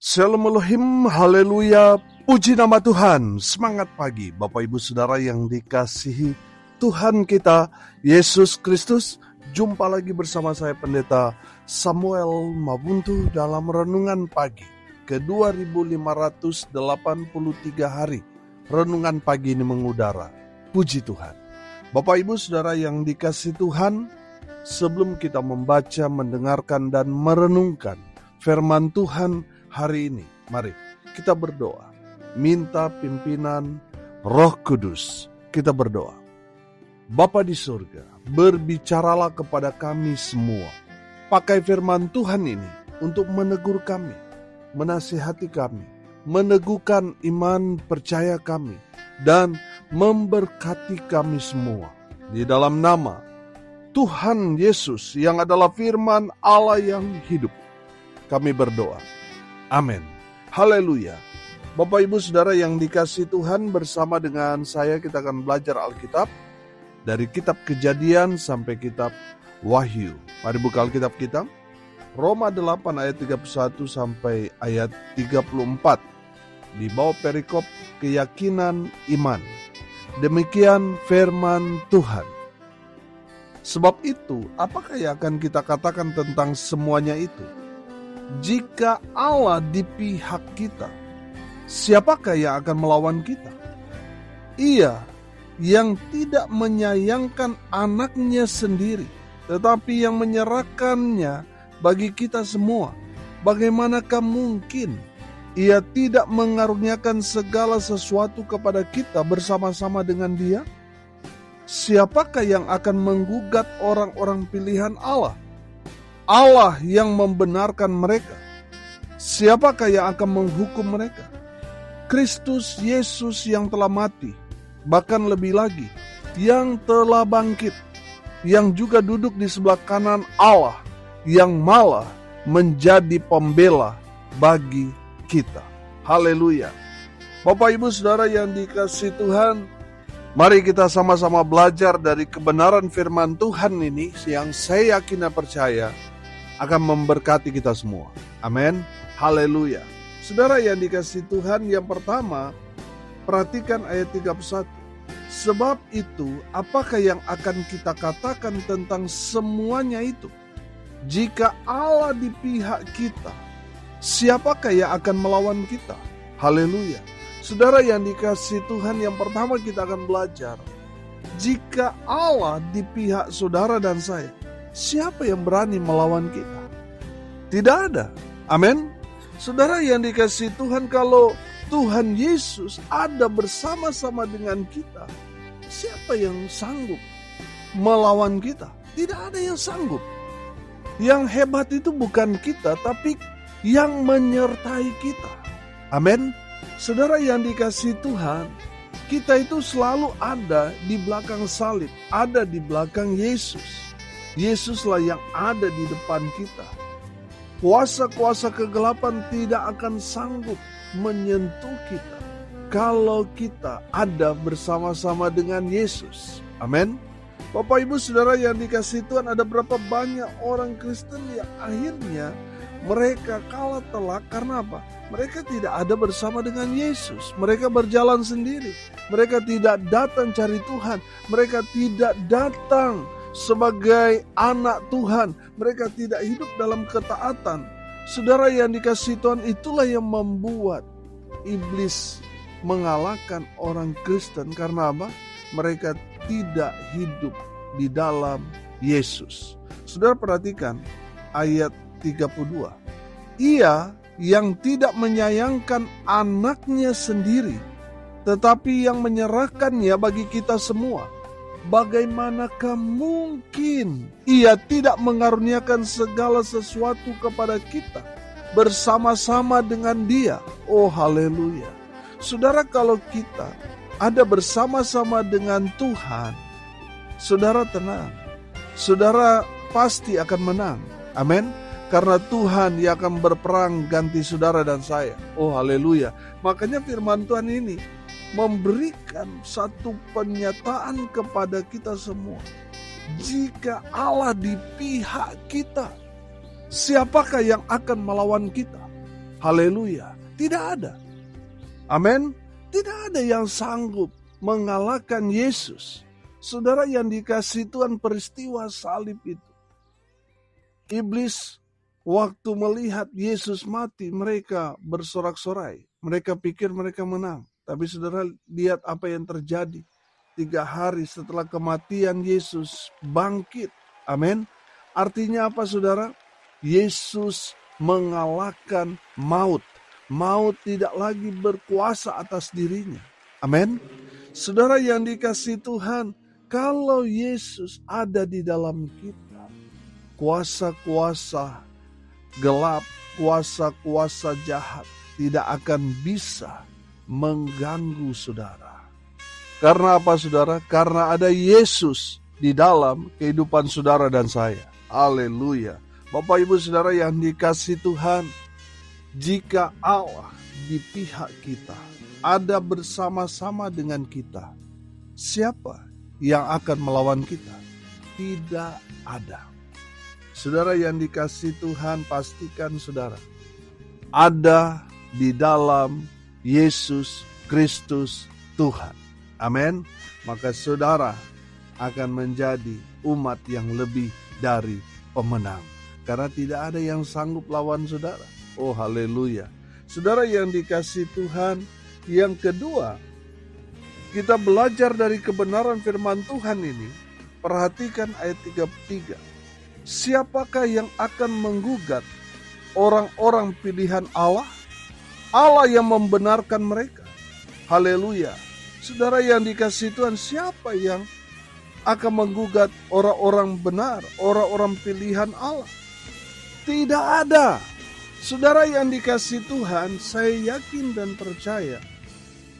Shalom Elohim, haleluya, puji nama Tuhan. Semangat pagi Bapak Ibu Saudara yang dikasihi Tuhan kita Yesus Kristus. Jumpa lagi bersama saya Pendeta Samuel Mabuntu dalam Renungan Pagi ke 2583 hari. Renungan pagi ini mengudara. Puji Tuhan. Bapak Ibu Saudara yang dikasihi Tuhan, sebelum kita membaca, mendengarkan dan merenungkan firman Tuhan hari ini, mari kita berdoa, minta pimpinan Roh Kudus. Kita berdoa. Bapa di surga, berbicaralah kepada kami semua. Pakai firman Tuhan ini untuk menegur kami, menasihati kami, meneguhkan iman percaya kami, dan memberkati kami semua. Di dalam nama Tuhan Yesus yang adalah firman Allah yang hidup, kami berdoa. Amin. Haleluya. Bapak Ibu Saudara yang dikasihi Tuhan, bersama dengan saya kita akan belajar Alkitab dari kitab Kejadian sampai kitab Wahyu. Mari buka Alkitab kita. Roma 8 ayat 31 sampai ayat 34. Di bawah perikop keyakinan iman. Demikian firman Tuhan. Sebab itu, apakah yang akan kita katakan tentang semuanya itu? Jika Allah di pihak kita, siapakah yang akan melawan kita? Ia yang tidak menyayangkan anaknya sendiri, tetapi yang menyerahkannya bagi kita semua. Bagaimanakah mungkin Ia tidak mengaruniakan segala sesuatu kepada kita bersama-sama dengan Dia? Siapakah yang akan menggugat orang-orang pilihan Allah? Allah yang membenarkan mereka. Siapakah yang akan menghukum mereka? Kristus Yesus yang telah mati, bahkan lebih lagi, yang telah bangkit, yang juga duduk di sebelah kanan Allah, yang malah menjadi pembela bagi kita. Haleluya. Bapak Ibu Saudara yang dikasihi Tuhan, mari kita sama-sama belajar dari kebenaran firman Tuhan ini yang saya yakin dan percaya akan memberkati kita semua. Amin. Haleluya. Saudara yang dikasihi Tuhan, yang pertama, perhatikan ayat 31. Sebab itu, apakah yang akan kita katakan tentang semuanya itu? Jika Allah di pihak kita, siapakah yang akan melawan kita? Haleluya. Saudara yang dikasihi Tuhan, yang pertama kita akan belajar. Jika Allah di pihak saudara dan saya, siapa yang berani melawan kita? Tidak ada. Amin. Saudara yang dikasihi Tuhan, kalau Tuhan Yesus ada bersama-sama dengan kita, siapa yang sanggup melawan kita? Tidak ada yang sanggup. Yang hebat itu bukan kita, tapi yang menyertai kita. Amin. Saudara yang dikasihi Tuhan, kita itu selalu ada di belakang salib, ada di belakang Yesus. Yesuslah yang ada di depan kita. Kuasa-kuasa kegelapan tidak akan sanggup menyentuh kita kalau kita ada bersama-sama dengan Yesus. Amin. Bapak Ibu Saudara yang dikasihi Tuhan, ada berapa banyak orang Kristen yang akhirnya mereka kalah telak karena apa? Mereka tidak ada bersama dengan Yesus. Mereka berjalan sendiri. Mereka tidak datang cari Tuhan. Mereka tidak datang sebagai anak Tuhan. Mereka tidak hidup dalam ketaatan. Saudara yang dikasihi Tuhan, itulah yang membuat iblis mengalahkan orang Kristen. Karena apa? Mereka tidak hidup di dalam Yesus. Saudara perhatikan ayat 32. Ia yang tidak menyayangkan anaknya sendiri, tetapi yang menyerahkannya bagi kita semua. Bagaimanakah mungkin Ia tidak mengaruniakan segala sesuatu kepada kita bersama-sama dengan Dia? Oh haleluya. Saudara, kalau kita ada bersama-sama dengan Tuhan, saudara tenang. Saudara pasti akan menang. Amin. Karena Tuhan yang akan berperang ganti saudara dan saya. Oh haleluya. Makanya firman Tuhan ini memberikan satu pernyataan kepada kita semua. Jika Allah di pihak kita, siapakah yang akan melawan kita? Haleluya. Tidak ada. Amin. Tidak ada yang sanggup mengalahkan Yesus. Saudara yang dikasihi Tuhan, peristiwa salib itu. Iblis waktu melihat Yesus mati, mereka bersorak-sorai. Mereka pikir mereka menang. Tapi saudara lihat apa yang terjadi. 3 hari setelah kematian Yesus bangkit. Amin. Artinya apa saudara? Yesus mengalahkan maut. Maut tidak lagi berkuasa atas dirinya. Amin. Saudara yang dikasihi Tuhan, kalau Yesus ada di dalam kita, kuasa-kuasa gelap, kuasa-kuasa jahat tidak akan bisa mengganggu saudara. Karena apa saudara? Karena ada Yesus di dalam kehidupan saudara dan saya. Haleluya. Bapak ibu saudara yang dikasihi Tuhan, jika Allah di pihak kita, ada bersama-sama dengan kita, siapa yang akan melawan kita? Tidak ada. Saudara yang dikasihi Tuhan, pastikan saudara ada di dalam Yesus Kristus Tuhan. Amin. Maka saudara akan menjadi umat yang lebih dari pemenang. Karena tidak ada yang sanggup lawan saudara. Oh haleluya. Saudara yang dikasihi Tuhan, yang kedua, kita belajar dari kebenaran firman Tuhan ini. Perhatikan ayat 33. Siapakah yang akan menggugat orang-orang pilihan Allah? Allah yang membenarkan mereka. Haleluya. Saudara yang dikasihi Tuhan, siapa yang akan menggugat orang-orang benar, orang-orang pilihan Allah? Tidak ada. Saudara yang dikasihi Tuhan, saya yakin dan percaya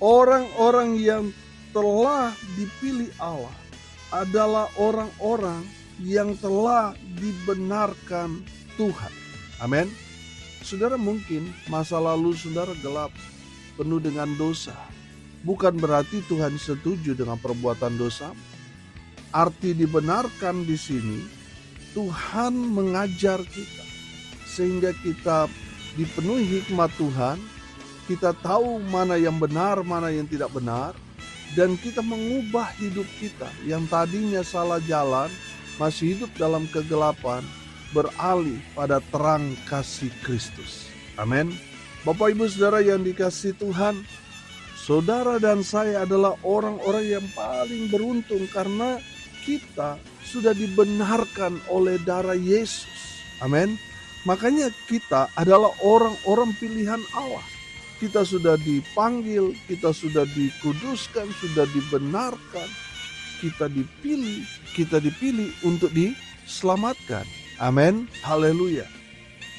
orang-orang yang telah dipilih Allah adalah orang-orang yang telah dibenarkan Tuhan. Amin. Saudara, mungkin masa lalu saudara gelap, penuh dengan dosa. Bukan berarti Tuhan setuju dengan perbuatan dosa. Arti dibenarkan di sini, Tuhan mengajar kita sehingga kita dipenuhi hikmat Tuhan. Kita tahu mana yang benar, mana yang tidak benar, dan kita mengubah hidup kita yang tadinya salah jalan, masih hidup dalam kegelapan, beralih pada terang kasih Kristus. Amin. Bapak ibu saudara yang dikasihi Tuhan, saudara dan saya adalah orang-orang yang paling beruntung karena kita sudah dibenarkan oleh darah Yesus. Amin. Makanya kita adalah orang-orang pilihan Allah. Kita sudah dipanggil, kita sudah dikuduskan, sudah dibenarkan. Kita dipilih untuk diselamatkan. Amin. Haleluya.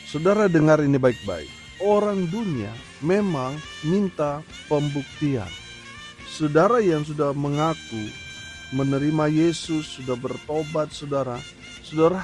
Saudara dengar ini baik-baik. Orang dunia memang minta pembuktian. Saudara yang sudah mengaku menerima Yesus, sudah bertobat, saudara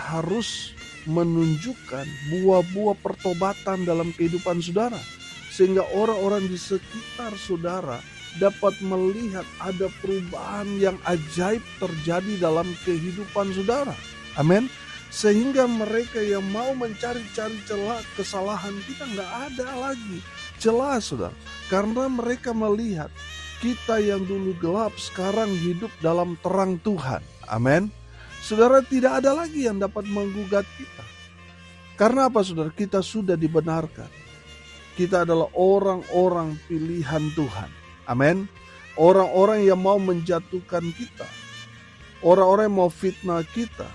harus menunjukkan buah-buah pertobatan dalam kehidupan saudara. Sehingga orang-orang di sekitar saudara dapat melihat ada perubahan yang ajaib terjadi dalam kehidupan saudara. Amin. Sehingga mereka yang mau mencari-cari celah kesalahan kita nggak ada lagi celah saudara. Karena mereka melihat kita yang dulu gelap sekarang hidup dalam terang Tuhan. Amin. Saudara, tidak ada lagi yang dapat menggugat kita. Karena apa saudara? Kita sudah dibenarkan. Kita adalah orang-orang pilihan Tuhan. Amin. Orang-orang yang mau menjatuhkan kita. Orang-orang yang mau fitnah kita.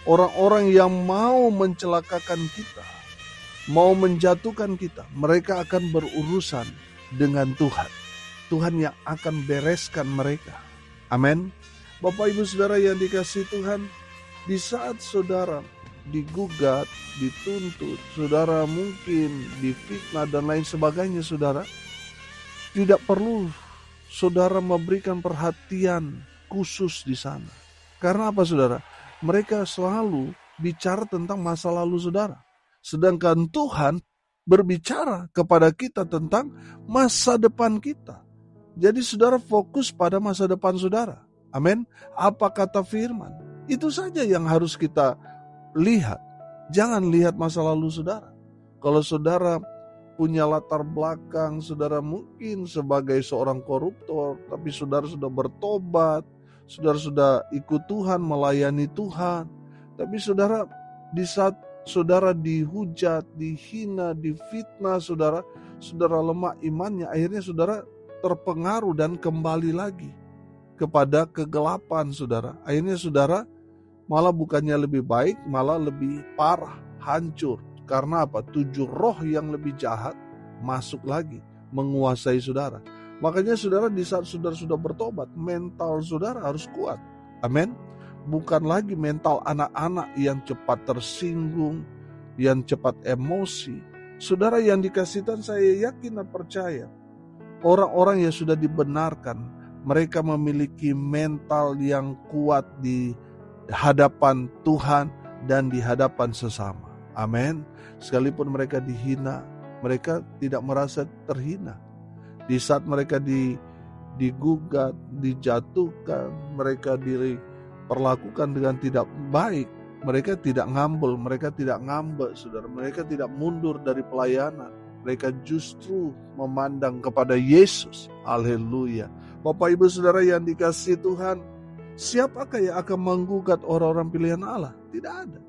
Orang-orang yang mau mencelakakan kita, mau menjatuhkan kita, mereka akan berurusan dengan Tuhan. Tuhan yang akan bereskan mereka. Amin. Bapak ibu saudara yang dikasihi Tuhan, di saat saudara digugat, dituntut, saudara mungkin difitnah dan lain sebagainya saudara, tidak perlu saudara memberikan perhatian khusus di sana. Karena apa saudara? Mereka selalu bicara tentang masa lalu saudara. Sedangkan Tuhan berbicara kepada kita tentang masa depan kita. Jadi saudara fokus pada masa depan saudara. Amin. Apa kata firman? Itu saja yang harus kita lihat. Jangan lihat masa lalu saudara. Kalau saudara punya latar belakang, saudara mungkin sebagai seorang koruptor, tapi saudara sudah bertobat, saudara sudah ikut Tuhan, melayani Tuhan. Tapi saudara, di saat saudara dihujat, dihina, difitnah, saudara lemah imannya, akhirnya saudara terpengaruh dan kembali lagi kepada kegelapan, saudara. Akhirnya saudara malah bukannya lebih baik, malah lebih parah, hancur. Karena apa? 7 roh yang lebih jahat masuk lagi menguasai saudara. Makanya saudara, di saat saudara sudah bertobat, mental saudara harus kuat. Amin. Bukan lagi mental anak-anak yang cepat tersinggung, yang cepat emosi. Saudara yang dikasih Tuhan, saya yakin dan percaya, orang-orang yang sudah dibenarkan, mereka memiliki mental yang kuat di hadapan Tuhan dan di hadapan sesama. Amin. Sekalipun mereka dihina, mereka tidak merasa terhina. Di saat mereka digugat, dijatuhkan, mereka diperlakukan dengan tidak baik, mereka tidak ngambul, mereka tidak ngambek, saudara. Mereka tidak mundur dari pelayanan. Mereka justru memandang kepada Yesus. Haleluya. Bapak Ibu Saudara yang dikasihi Tuhan, siapakah yang akan menggugat orang-orang pilihan Allah? Tidak ada.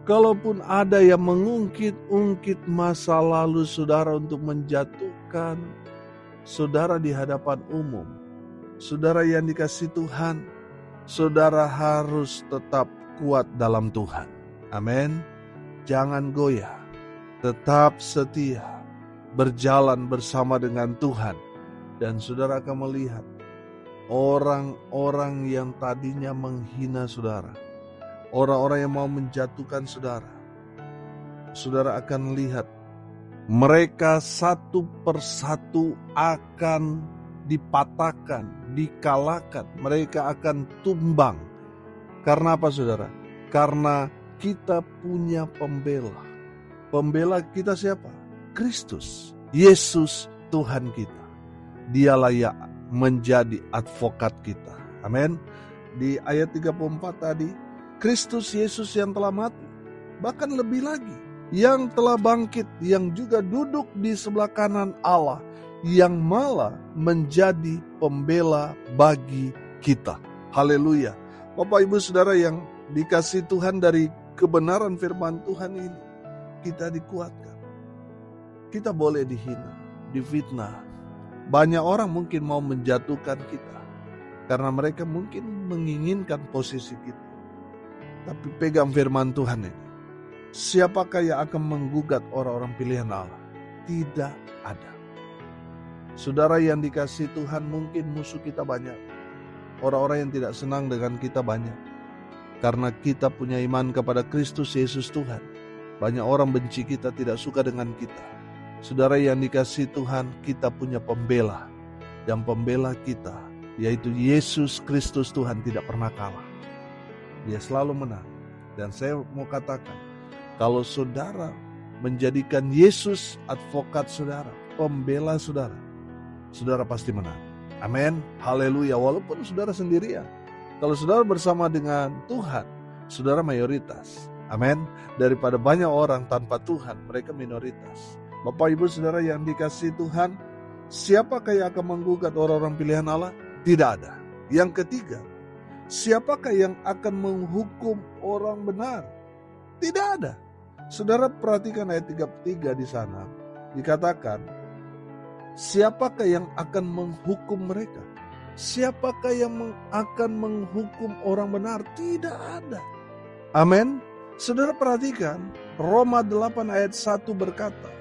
Kalaupun ada yang mengungkit-ungkit masa lalu saudara untuk menjatuhkan saudara di hadapan umum, saudara yang dikasihi Tuhan, saudara harus tetap kuat dalam Tuhan. Amin. Jangan goyah, tetap setia, berjalan bersama dengan Tuhan, dan saudara akan melihat orang-orang yang tadinya menghina saudara, orang-orang yang mau menjatuhkan saudara, saudara akan lihat mereka satu persatu akan dipatahkan, dikalahkan, mereka akan tumbang. Karena apa saudara? Karena kita punya pembela. Pembela kita siapa? Kristus, Yesus Tuhan kita. Dialah yang menjadi advokat kita. Amin. Di ayat 34 tadi, Kristus Yesus yang telah mati, bahkan lebih lagi, yang telah bangkit, yang juga duduk di sebelah kanan Allah, yang malah menjadi pembela bagi kita. Haleluya. Bapak Ibu Saudara yang dikasihi Tuhan, dari kebenaran firman Tuhan ini, kita dikuatkan. Kita boleh dihina, difitnah. Banyak orang mungkin mau menjatuhkan kita, karena mereka mungkin menginginkan posisi kita. Tapi pegang firman Tuhan ini. Siapakah yang akan menggugat orang-orang pilihan Allah? Tidak ada. Saudara yang dikasihi Tuhan, mungkin musuh kita banyak. Orang-orang yang tidak senang dengan kita banyak. Karena kita punya iman kepada Kristus Yesus Tuhan. Banyak orang benci kita, tidak suka dengan kita. Saudara yang dikasihi Tuhan, kita punya pembela. Dan pembela kita, yaitu Yesus Kristus Tuhan, tidak pernah kalah. Dia selalu menang. Dan saya mau katakan, kalau saudara menjadikan Yesus advokat saudara, pembela saudara, saudara pasti menang. Amin. Haleluya. Walaupun saudara sendirian, kalau saudara bersama dengan Tuhan, saudara mayoritas. Amin. Daripada banyak orang tanpa Tuhan, mereka minoritas. Bapak Ibu Saudara yang dikasihi Tuhan, siapakah yang akan menggugat orang-orang pilihan Allah? Tidak ada. Yang ketiga, siapakah yang akan menghukum orang benar? Tidak ada. Saudara perhatikan ayat 33 di sana. Dikatakan, siapakah yang akan menghukum mereka? Siapakah yang akan menghukum orang benar? Tidak ada. Amin. Saudara perhatikan, Roma 8 ayat 1 berkata,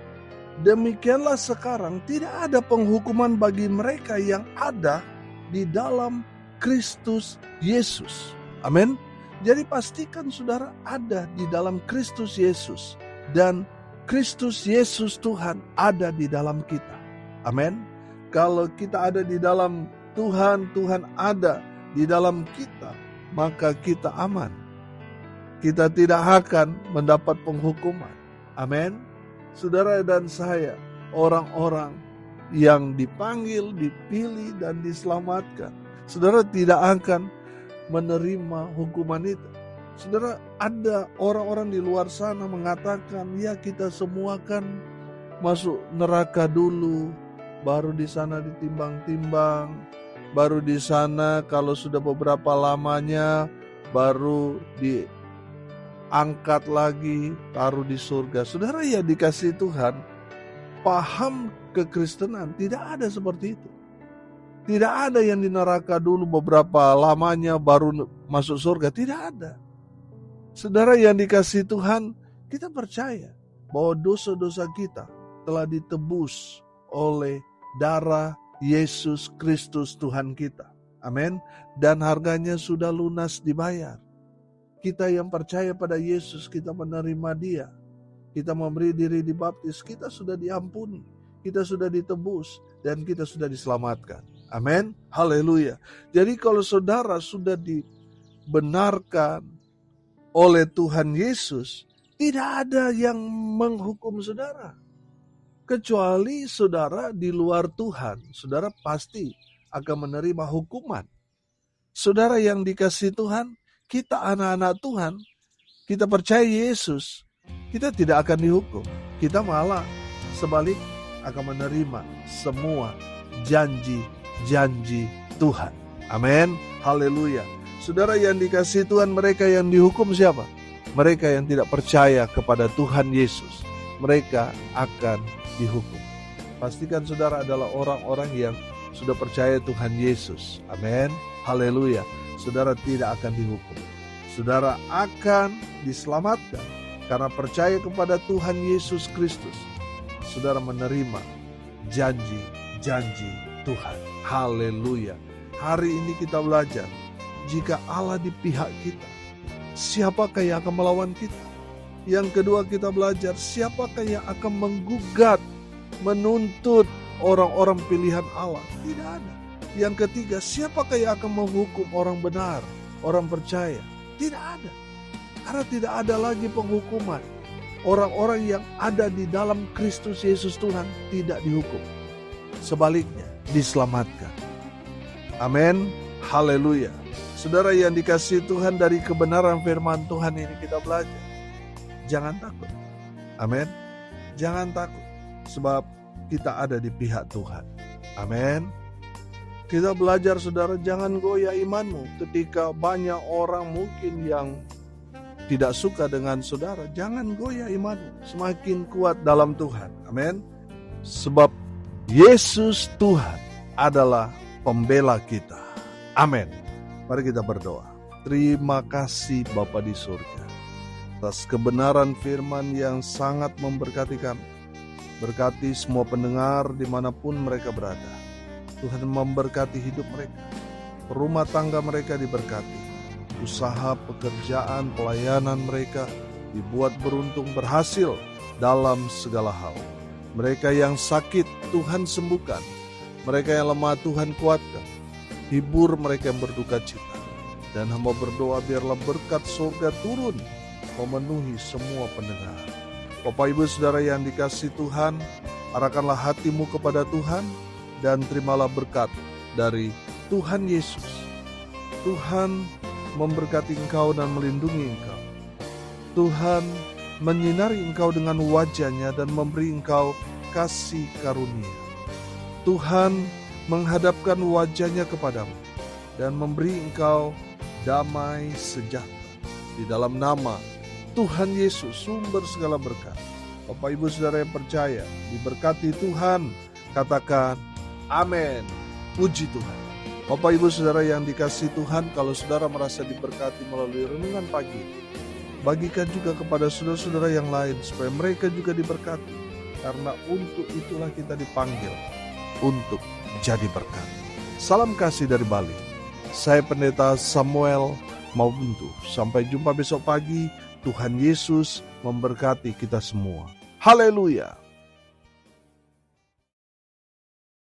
demikianlah sekarang tidak ada penghukuman bagi mereka yang ada di dalam Kristus Yesus. Amin. Jadi pastikan saudara ada di dalam Kristus Yesus. Dan Kristus Yesus Tuhan ada di dalam kita. Amin. Kalau kita ada di dalam Tuhan, Tuhan ada di dalam kita, maka kita aman. Kita tidak akan mendapat penghukuman. Amin. Saudara dan saya, orang-orang yang dipanggil, dipilih, dan diselamatkan. Saudara tidak akan menerima hukuman itu. Saudara, ada orang-orang di luar sana mengatakan, ya kita semua kan masuk neraka dulu, baru di sana ditimbang-timbang, baru di sana kalau sudah beberapa lamanya baru diangkat lagi, taruh di surga. Saudara yang dikasihi Tuhan, paham kekristenan tidak ada seperti itu. Tidak ada yang di neraka dulu beberapa lamanya baru masuk surga, tidak ada. Saudara yang dikasihi Tuhan, kita percaya bahwa dosa-dosa kita telah ditebus oleh darah Yesus Kristus Tuhan kita. Amin. Dan harganya sudah lunas dibayar. Kita yang percaya pada Yesus, kita menerima Dia. Kita memberi diri dibaptis, kita sudah diampuni. Kita sudah ditebus dan kita sudah diselamatkan. Amin. Haleluya. Jadi kalau saudara sudah dibenarkan oleh Tuhan Yesus, tidak ada yang menghukum saudara. Kecuali saudara di luar Tuhan, saudara pasti akan menerima hukuman. Saudara yang dikasihi Tuhan, kita anak-anak Tuhan, kita percaya Yesus, kita tidak akan dihukum. Kita malah sebalik akan menerima semua janji Tuhan. Amin. Haleluya. Saudara yang dikasihi Tuhan, mereka yang dihukum siapa? Mereka yang tidak percaya kepada Tuhan Yesus. Mereka akan dihukum. Pastikan saudara adalah orang-orang yang sudah percaya Tuhan Yesus. Amin. Haleluya. Saudara tidak akan dihukum. Saudara akan diselamatkan karena percaya kepada Tuhan Yesus Kristus. Saudara menerima janji Tuhan. Haleluya. Hari ini kita belajar, jika Allah di pihak kita, siapakah yang akan melawan kita? Yang kedua kita belajar, siapakah yang akan menggugat, menuntut orang-orang pilihan Allah? Tidak ada. Yang ketiga, siapakah yang akan menghukum orang benar, orang percaya? Tidak ada. Karena tidak ada lagi penghukuman. Orang-orang yang ada di dalam Kristus Yesus Tuhan tidak dihukum. Sebaliknya, diselamatkan. Amin. Haleluya. Saudara yang dikasihi Tuhan, dari kebenaran firman Tuhan ini kita belajar. Jangan takut. Amin. Jangan takut. Sebab kita ada di pihak Tuhan. Amin. Kita belajar saudara, jangan goyah imanmu. Ketika banyak orang mungkin yang tidak suka dengan saudara, jangan goyah imanmu. Semakin kuat dalam Tuhan. Amin. Sebab Yesus Tuhan adalah pembela kita. Amin. Mari kita berdoa. Terima kasih Bapa di surga atas kebenaran firman yang sangat memberkati kami. Berkati semua pendengar dimanapun mereka berada. Tuhan memberkati hidup mereka. Rumah tangga mereka diberkati. Usaha, pekerjaan, pelayanan mereka dibuat beruntung, berhasil dalam segala hal. Mereka yang sakit Tuhan sembuhkan. Mereka yang lemah Tuhan kuatkan. Hibur mereka yang berduka cita. Dan hamba berdoa biarlah berkat surga turun memenuhi semua pendengar. Bapak Ibu Saudara yang dikasihi Tuhan, arahkanlah hatimu kepada Tuhan dan terimalah berkat dari Tuhan Yesus. Tuhan memberkati engkau dan melindungi engkau. Tuhan menyinari engkau dengan wajah-Nya dan memberi engkau kasih karunia. Tuhan menghadapkan wajah-Nya kepadamu dan memberi engkau damai sejahtera. Di dalam nama Tuhan Yesus, sumber segala berkat. Bapak Ibu Saudara yang percaya, diberkati Tuhan, katakan amin. Puji Tuhan. Bapak Ibu Saudara yang dikasihi Tuhan, kalau saudara merasa diberkati melalui renungan pagi, bagikan juga kepada saudara-saudara yang lain supaya mereka juga diberkati. Karena untuk itulah kita dipanggil untuk jadi berkat. Salam kasih dari Bali. Saya Pendeta Samuel Maubuntu. Sampai jumpa besok pagi. Tuhan Yesus memberkati kita semua. Haleluya.